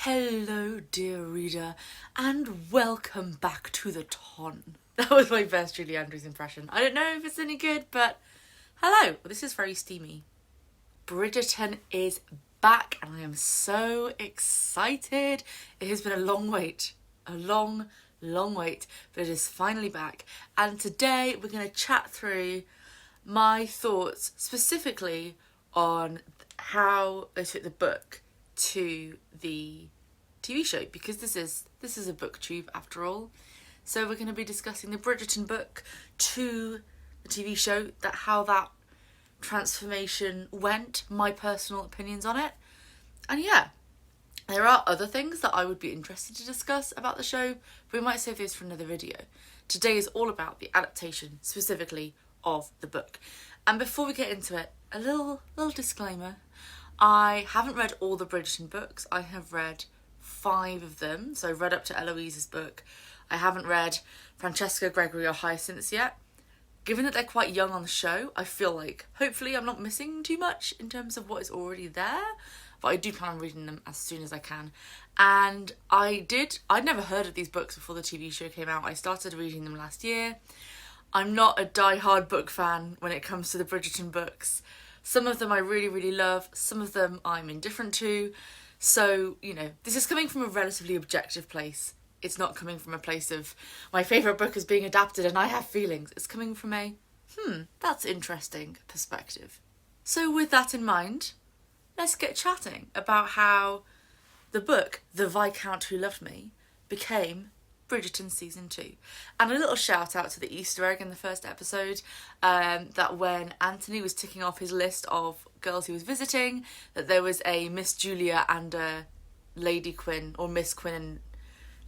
Hello, dear reader, and welcome back to the ton. That was my best Julie Andrews impression. I don't know if it's any good, but hello. This is very steamy. Bridgerton is back, and I am so excited. It has been a long wait. A long wait, but it is finally back. And today we're going to chat through my thoughts specifically on how they fit the book to the TV show, because this is a booktube after all. So we're going to be discussing the Bridgerton book to the TV show, how that transformation went, my personal opinions on it. And yeah, there are other things that I would be interested to discuss about the show, but we might save those for another video. Today is all about the adaptation specifically of the book. And before we get into it, a little disclaimer. I haven't read all the Bridgerton books. I have read 5 of them. So I've read up to Eloise's book. I haven't read Francesca, Gregory or Hyacinth's yet. Given that they're quite young on the show, I feel like hopefully I'm not missing too much in terms of what is already there. But I do plan on reading them as soon as I can. And I'd never heard of these books before the TV show came out. I started reading them last year. I'm not a die-hard book fan when it comes to the Bridgerton books. Some of them I really love, some of them I'm indifferent to. So, you know, this is coming from a relatively objective place. It's not coming from a place of my favourite book is being adapted and I have feelings. It's coming from a, that's interesting perspective. So with that in mind, let's get chatting about how the book, The Viscount Who Loved Me, became Bridgerton season 2. And a little shout out to the Easter egg in the first episode, that when Anthony was ticking off his list of girls he was visiting, that there was a Ms Julia and a Lady Quinn, or Miss Quinn and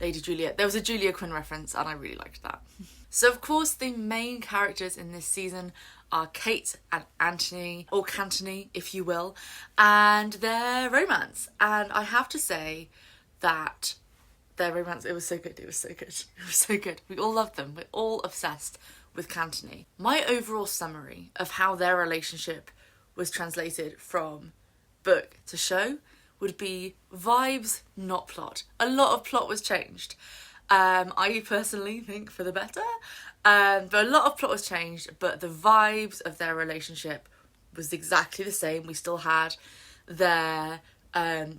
Lady Julia. There was a Julia Quinn reference and I really liked that. So of course the main characters in this season are Kate and Anthony, or Cantony if you will, and their romance. And I have to say that their romance, it was so good. We all loved them. We're all obsessed with Cantony. My overall summary of how their relationship was translated from book to show would be vibes, not plot. A lot of plot was changed. I personally think for the better. But a lot of plot was changed, but the vibes of their relationship was exactly the same. We still had their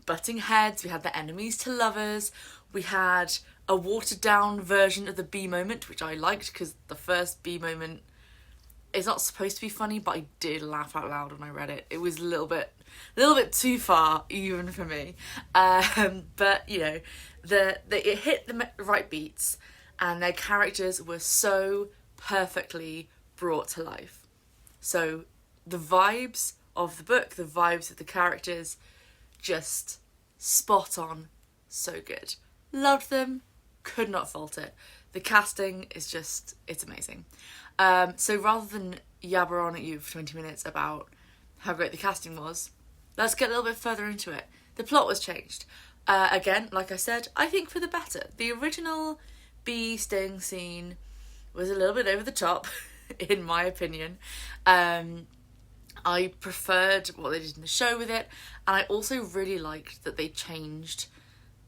butting heads, we had the enemies to lovers, we had a watered down version of the B moment, which I liked because the first B moment is not supposed to be funny, but I did laugh out loud when I read it. It was a little bit too far even for me. But you know, it hit the right beats and their characters were so perfectly brought to life. So the vibes of the book, the vibes of the characters, just spot on, so good. Loved them, could not fault it. The casting is just, it's amazing. So rather than yabber on at you for 20 minutes about how great the casting was, let's get a little bit further into it. The plot was changed. Again, like I said, I think for the better. The original bee sting scene was a little bit over the top, in my opinion. I preferred what they did in the show with it, and I also really liked that they changed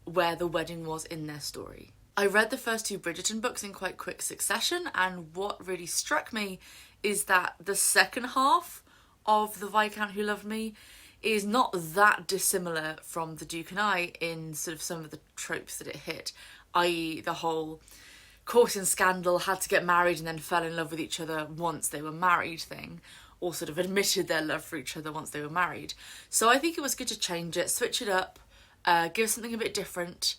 where the wedding was in their story. I read the first 2 Bridgerton books in quite quick succession, and what really struck me is that the second half of The Viscount Who Loved Me is not that dissimilar from The Duke and I in sort of some of the tropes that it hit, i.e. the whole caught in scandal, had to get married and then fell in love with each other once they were married thing, or sort of admitted their love for each other once they were married. So I think it was good to change it, switch it up, give something a bit different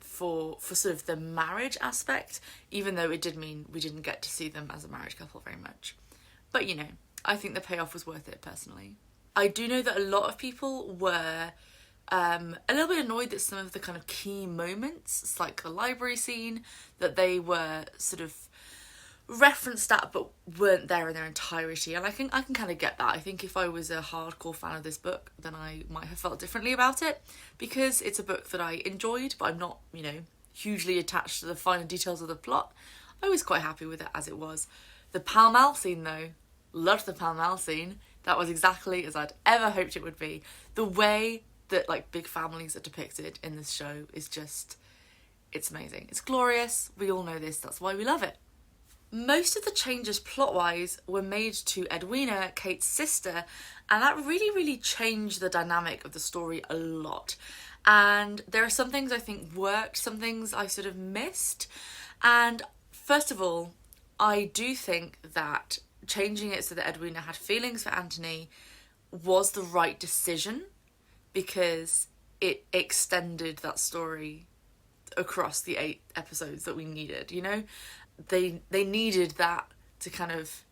for sort of the marriage aspect, even though it did mean we didn't get to see them as a marriage couple very much. But you know, I think the payoff was worth it personally. I do know that a lot of people were a little bit annoyed that some of the kind of key moments, like the library scene, that they were sort of referenced that but weren't there in their entirety, and I can kind of get that. I think if I was a hardcore fan of this book, then I might have felt differently about it, because it's a book that I enjoyed, but I'm not, you know, hugely attached to the finer details of the plot. I was quite happy with it as it was. The Pall Mall scene though, loved the Pall Mall scene. That was exactly as I'd ever hoped it would be. The way that like big families are depicted in this show is just, it's amazing. It's glorious. We all know this. That's why we love it. Most of the changes plot-wise were made to Edwina, Kate's sister, and that really, really changed the dynamic of the story a lot. And there are some things I think worked, some things I sort of missed. And first of all, I do think that changing it so that Edwina had feelings for Anthony was the right decision, because it extended that story across the 8 episodes that we needed, you know? They needed that to kind of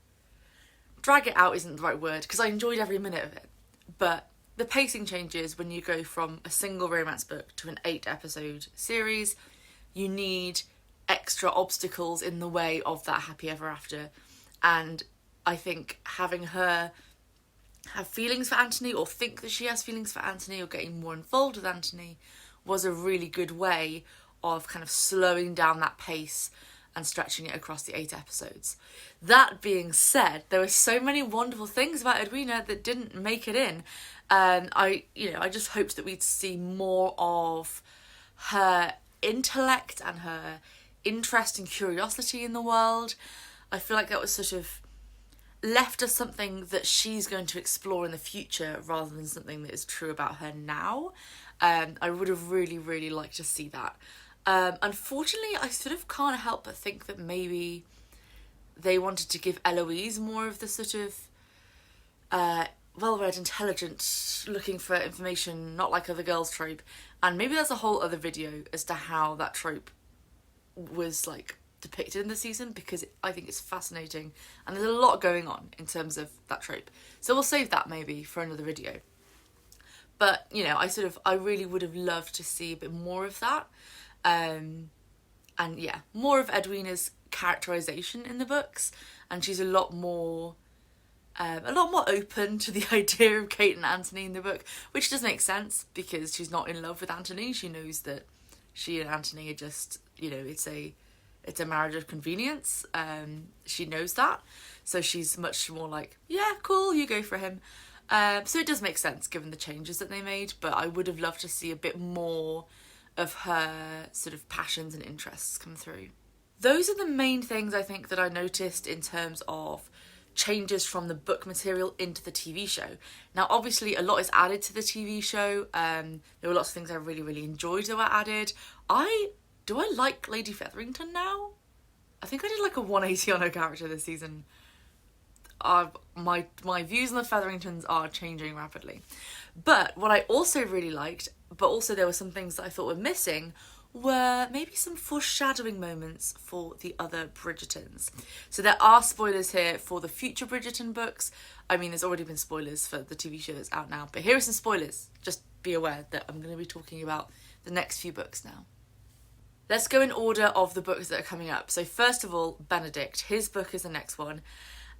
drag it out isn't the right word, because I enjoyed every minute of it. But the pacing changes when you go from a single romance book to an 8 episode series. You need extra obstacles in the way of that happy ever after. And I think having her have feelings for Anthony, or think that she has feelings for Anthony, or getting more involved with Anthony, was a really good way of kind of slowing down that pace and stretching it across the 8 episodes. That being said, there were so many wonderful things about Edwina that didn't make it in. I just hoped that we'd see more of her intellect and her interest and curiosity in the world. I feel like that was sort of left as something that she's going to explore in the future rather than something that is true about her now. I would have really, really liked to see that. Unfortunately, I sort of can't help but think that maybe they wanted to give Eloise more of the sort of well-read, intelligent, looking for information, not like other girls trope. And maybe that's a whole other video as to how that trope was like depicted in the season, because I think it's fascinating and there's a lot going on in terms of that trope. So we'll save that maybe for another video. But, you know, I really would have loved to see a bit more of that. And yeah, more of Edwina's characterization in the books, and she's a lot more open to the idea of Kate and Anthony in the book, which does make sense because she's not in love with Anthony. She knows that she and Anthony are just, you know, it's a marriage of convenience. She knows that, so she's much more like, yeah, cool, you go for him. So it does make sense given the changes that they made, but I would have loved to see a bit more of her sort of passions and interests come through. Those are the main things I think that I noticed in terms of changes from the book material into the TV show. Now, obviously, a lot is added to the TV show. There were lots of things I really, really enjoyed that were added. Do I like Lady Featherington now? I think I did like a 180 on her character this season. My views on the Featheringtons are changing rapidly. But what I also really liked, but also there were some things that I thought were missing, were maybe some foreshadowing moments for the other Bridgertons. So there are spoilers here for the future Bridgerton books. I mean, there's already been spoilers for the TV show that's out now, but here are some spoilers. Just be aware that I'm going to be talking about the next few books now. Let's go in order of the books that are coming up. So first of all, Benedict. His book is the next one.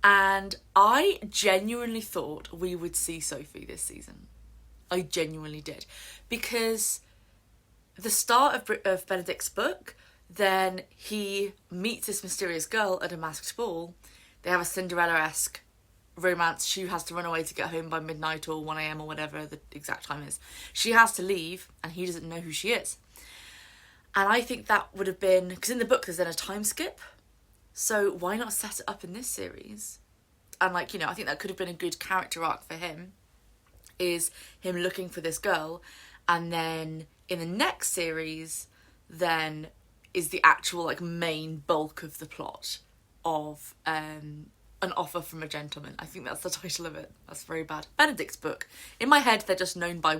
And I genuinely thought we would see Sophie this season. I genuinely did. Because the start of Benedict's book, then he meets this mysterious girl at a masked ball. They have a Cinderella-esque romance. She has to run away to get home by midnight or 1 a.m. or whatever the exact time is. She has to leave and he doesn't know who she is. And I think that would have been, because in the book there's then a time skip, so why not set it up in this series? And like, you know, I think that could have been a good character arc for him, is him looking for this girl, and then in the next series then is the actual like main bulk of the plot of An Offer from a Gentleman. I think that's the title of it. That's very bad. Benedict's book. In my head they're just known by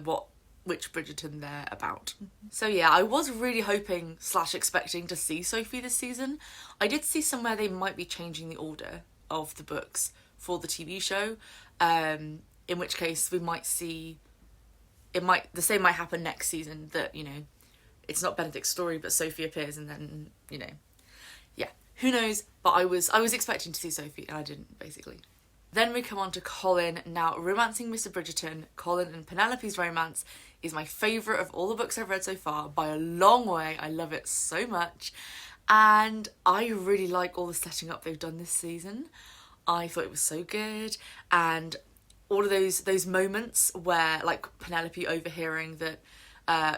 which Bridgerton they're about. So yeah, I was really hoping / expecting to see Sophie this season. I did see somewhere they might be changing the order of the books for the TV show, in which case we might see, the same might happen next season, that, you know, it's not Benedict's story but Sophie appears and then, you know, yeah, who knows, but I was expecting to see Sophie and I didn't, basically. Then we come on to Colin. Now, Romancing Mr. Bridgerton, Colin and Penelope's romance is my favourite of all the books I've read so far, by a long way. I love it so much. And I really like all the setting up they've done this season. I thought it was so good. And all of those moments where, like, Penelope overhearing that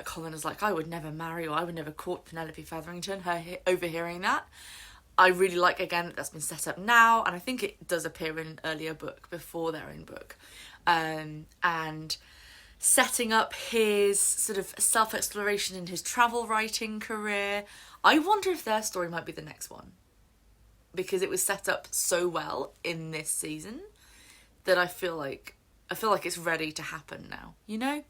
Colin is like, I would never marry, or I would never court Penelope Featherington, her overhearing that. I really like, again, that that's been set up now, and I think it does appear in an earlier book before their own book. And setting up his sort of self-exploration in his travel writing career. I wonder if their story might be the next one, because it was set up so well in this season that I feel like it's ready to happen now, you know?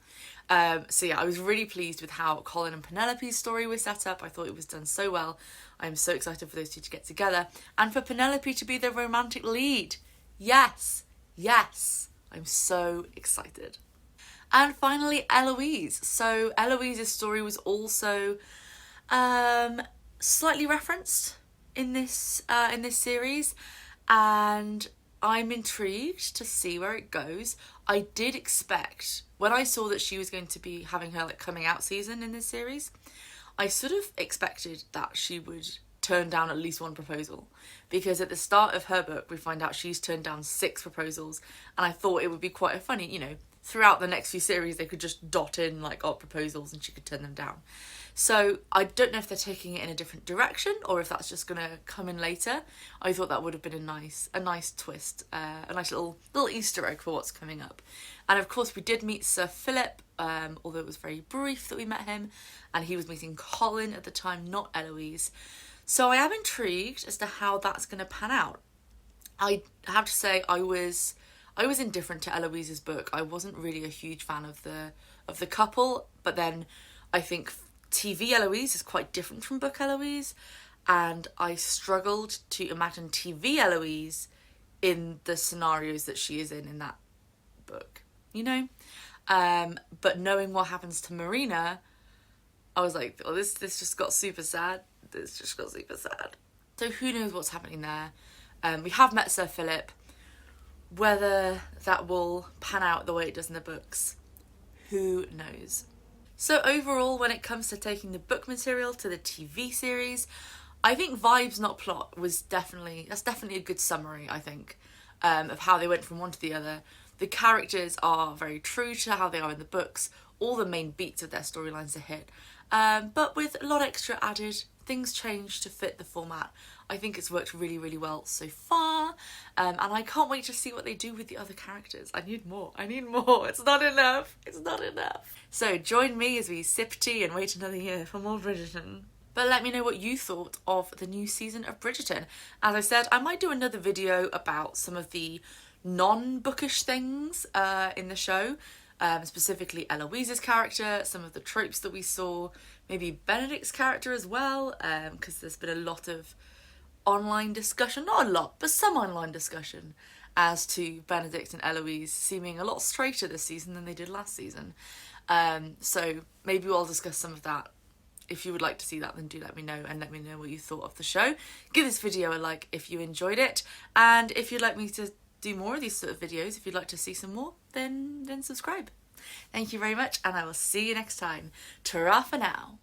So yeah, I was really pleased with how Colin and Penelope's story was set up. I thought it was done so well. I'm so excited for those two to get together and for Penelope to be the romantic lead. Yes, I'm so excited. And finally, Eloise. So Eloise's story was also slightly referenced in this series, and I'm intrigued to see where it goes. I did expect, when I saw that she was going to be having her like coming out season in this series, I sort of expected that she would turn down at least one proposal, because at the start of her book we find out she's turned down 6 proposals, and I thought it would be quite a funny, you know, throughout the next few series they could just dot in like odd proposals and she could turn them down. So I don't know if they're taking it in a different direction or if that's just gonna come in later. I thought that would have been a nice twist, a nice little Easter egg for what's coming up. And of course we did meet Sir Philip, although it was very brief that we met him, and he was meeting Colin at the time, not Eloise. So I am intrigued as to how that's going to pan out. I have to say I was indifferent to Eloise's book. I wasn't really a huge fan of the couple, but then I think TV Eloise is quite different from book Eloise, and I struggled to imagine TV Eloise in the scenarios that she is in that book, you know? But knowing what happens to Marina, I was like, oh, this just got super sad. This just got super sad. So who knows what's happening there. We have met Sir Philip. Whether that will pan out the way it does in the books, who knows. So overall, when it comes to taking the book material to the TV series, I think vibes not plot that's definitely a good summary, I think, of how they went from one to the other. The characters are very true to how they are in the books. All the main beats of their storylines are hit, but with a lot extra added. Things change to fit the format. I think it's worked really, really well so far, and I can't wait to see what they do with the other characters. I need more. It's not enough. So join me as we sip tea and wait another year for more Bridgerton. But let me know what you thought of the new season of Bridgerton. As I said, I might do another video about some of the non-bookish things in the show, specifically Eloise's character, some of the tropes that we saw, maybe Benedict's character as well, because there's been a lot of online discussion, not a lot, but some online discussion as to Benedict and Eloise seeming a lot straighter this season than they did last season. So maybe we'll discuss some of that. If you would like to see that, then do let me know, and let me know what you thought of the show. Give this video a like if you enjoyed it, and if you'd like me to do more of these sort of videos, if you'd like to see some more, then subscribe. Thank you very much, and I will see you next time. Ta-ra for now.